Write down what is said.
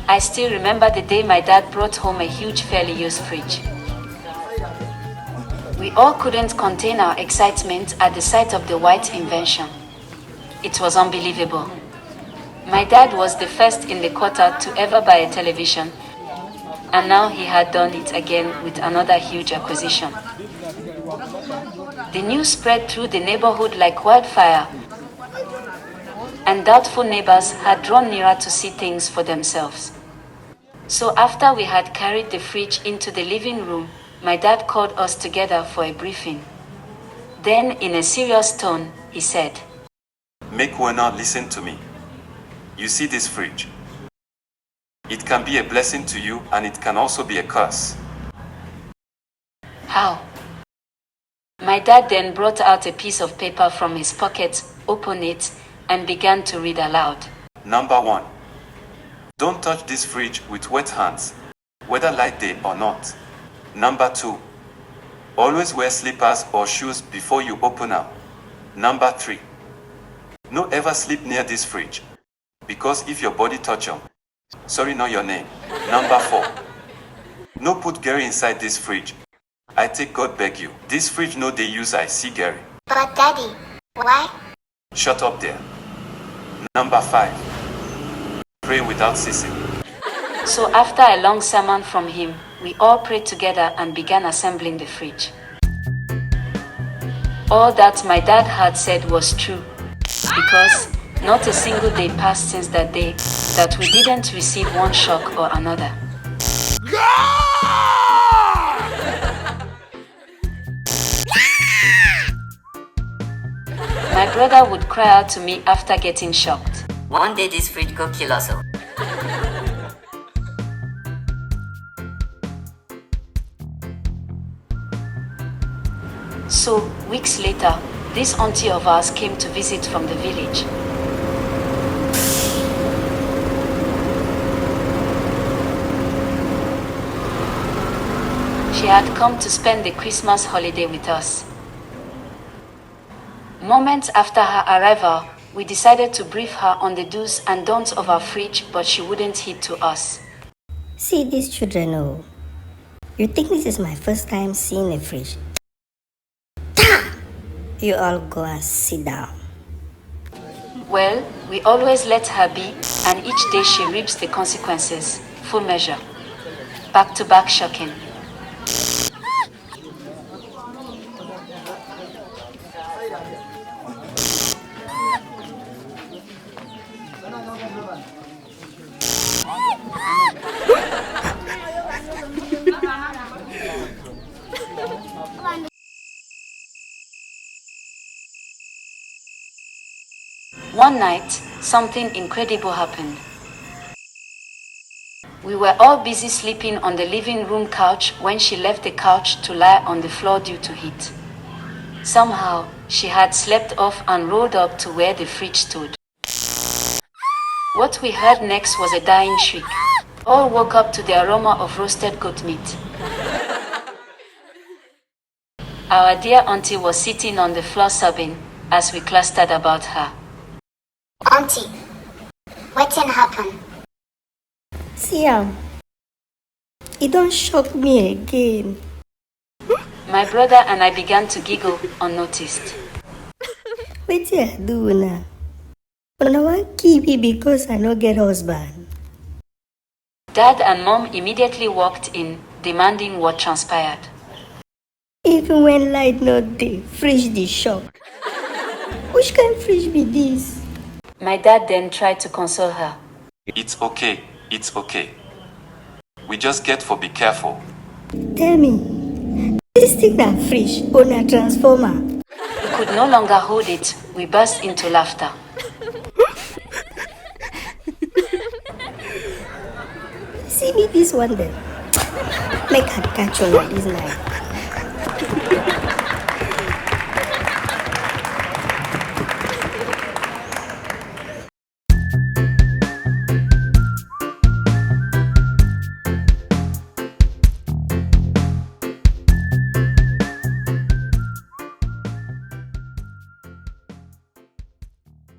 I still remember the day my dad brought home a huge, fairly used fridge. We all couldn't contain our excitement at the sight of the white invention. It was unbelievable. My dad was the first in the quarter to ever buy a television, and now he had done it again with another huge acquisition. The news spread through the neighborhood like wildfire, and doubtful neighbors had drawn nearer to see things for themselves. So after we had carried the fridge into the living room, my dad called us together for a briefing. Then, in a serious tone, he said, "Make Werner listen to me. You see this fridge? It can be a blessing to you and it can also be a curse." "How?" My dad then brought out a piece of paper from his pocket, opened it, and began to read aloud. Number 1. Don't touch this fridge with wet hands, whether light day or not. Number 2. Always wear slippers or shoes before you open up. Number 3. No ever sleep near this fridge, because if your body touch them, sorry, not your name. Number 4. No put Gary inside this fridge. I take God beg you. This fridge no they use I see Gary. But Daddy, why? Shut up there. Number 5. Pray without ceasing. So after a long sermon from him, we all prayed together and began assembling the fridge. All that my dad had said was true, because not a single day passed since that day that we didn't receive one shock or another. My brother would cry out to me after getting shocked. One day this fridge go kill us all. So, weeks later, this auntie of ours came to visit from the village. She had come to spend the Christmas holiday with us. Moments after her arrival, we decided to brief her on the do's and don'ts of our fridge, but she wouldn't heed to us. See these children, oh. You think this is my first time seeing a fridge? You all go and sit down. Well, we always let her be, and each day she reaps the consequences, full measure. Back to back shocking. One night, something incredible happened. We were all busy sleeping on the living room couch when she left the couch to lie on the floor due to heat. Somehow, she had slept off and rolled up to where the fridge stood. What we heard next was a dying shriek. All woke up to the aroma of roasted goat meat. Our dear auntie was sitting on the floor sobbing as we clustered about her. Auntie, what can happen? See, it don't shock me again. My brother and I began to giggle unnoticed. What you do now? I want keep it because I no get husband. Dad and Mom immediately walked in, demanding what transpired. Even when light not there, fridge the shop. Which kind of fridge be this? My dad then tried to console her. It's okay. It's okay. We just get for be careful. Tell me, this thing that fridge on a transformer? We could no longer hold it. We burst into laughter. See me this one then. Make her catch on this night.